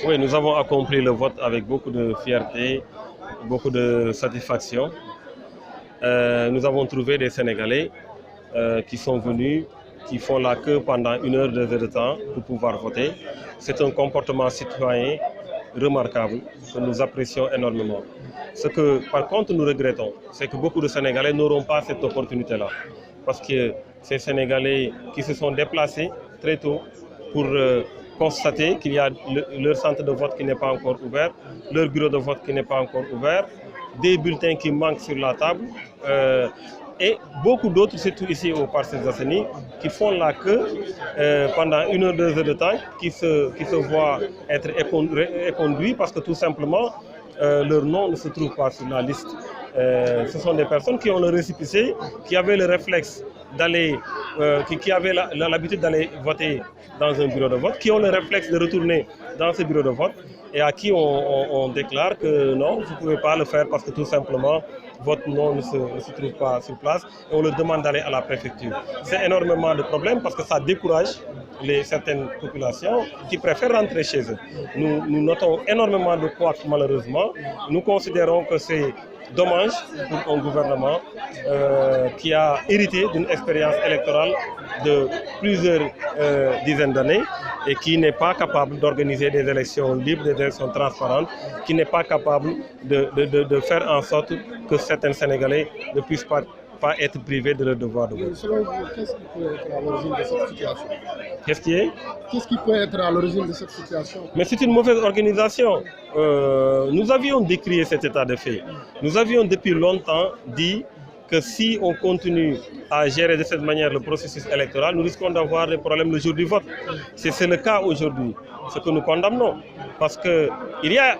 Oui, nous avons accompli le vote avec beaucoup de fierté, beaucoup de satisfaction. Nous avons trouvé des Sénégalais qui sont venus, qui font la queue pendant 1 heure, 2 heures de temps pour pouvoir voter. C'est un comportement citoyen remarquable que nous apprécions énormément. Ce que par contre nous regrettons, c'est que beaucoup de Sénégalais n'auront pas cette opportunité-là. Parce que ces Sénégalais qui se sont déplacés très tôt pour constater qu'il y a leur centre de vote qui n'est pas encore ouvert, leur bureau de vote qui n'est pas encore ouvert, des bulletins qui manquent sur la table et beaucoup d'autres, surtout ici au Parcelles Assainies, qui font la queue pendant 1 heure, 2 heures de temps, qui se voient être éconduits parce que tout simplement leur nom ne se trouve pas sur la liste. Ce sont des personnes qui ont le récépissé, qui avaient le réflexe d'aller, qui avaient l'habitude d'aller voter dans un bureau de vote, qui ont le réflexe de retourner dans ce bureau de vote et à qui on déclare que non, vous ne pouvez pas le faire parce que tout simplement votre nom ne se trouve pas sur place et on leur demande d'aller à la préfecture. C'est énormément de problèmes parce que ça décourage certaines populations qui préfèrent rentrer chez eux. Nous notons énormément de couacs malheureusement. Nous considérons que c'est dommage pour un gouvernement qui a hérité d'une expérience électorale de plusieurs dizaines d'années et qui n'est pas capable d'organiser des élections libres, des élections transparentes, qui n'est pas capable de faire en sorte que certains Sénégalais ne puissent pas être privés de leur devoir de vote. Selon vous, qu'est-ce qui peut être à l'origine de cette situation? Qu'est-ce qui peut être à l'origine de cette situation? Mais c'est une mauvaise organisation. Nous avions décrié cet état de fait. Nous avions depuis longtemps dit que si on continue à gérer de cette manière le processus électoral, nous risquons d'avoir des problèmes le jour du vote. C'est le cas aujourd'hui, ce que nous condamnons. Parce qu'il y a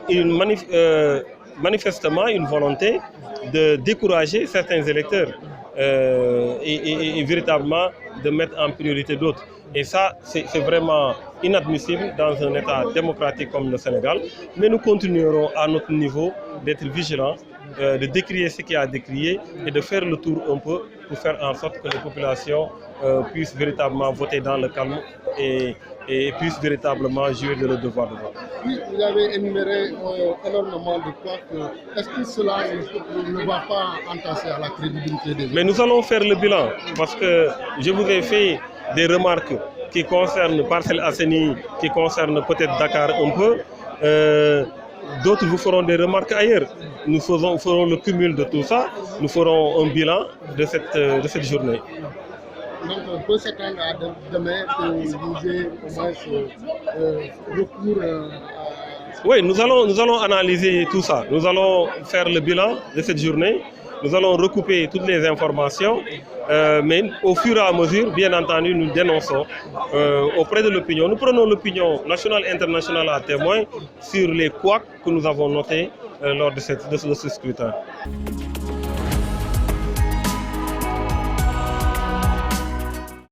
manifestement une volonté de décourager certains électeurs et véritablement de mettre en priorité d'autres. Et ça, c'est vraiment inadmissible dans un État démocratique comme le Sénégal. Mais nous continuerons à notre niveau d'être vigilants, de décrier ce qui a décrié et de faire le tour un peu pour faire en sorte que les populations puissent véritablement voter dans le calme et puissent véritablement jouir de leur devoir de vote. Oui, vous avez énuméré énormément de quoi. Est-ce que cela ne va pas entasser à la crédibilité des... Mais nous allons faire le bilan parce que je vous ai fait des remarques qui concernent Parcelles Assainies, qui concernent peut-être Dakar un peu. D'autres vous feront des remarques ailleurs. Nous ferons le cumul de tout ça. Nous ferons un bilan de cette journée. Donc on peut s'attendre à demain que vous ayez au moins recours à... Oui, nous allons analyser tout ça. Nous allons faire le bilan de cette journée. Nous allons recouper toutes les informations. Mais au fur et à mesure, bien entendu, nous dénonçons auprès de l'opinion. Nous prenons l'opinion nationale et internationale à témoin sur les couacs que nous avons notés lors de ce scrutin.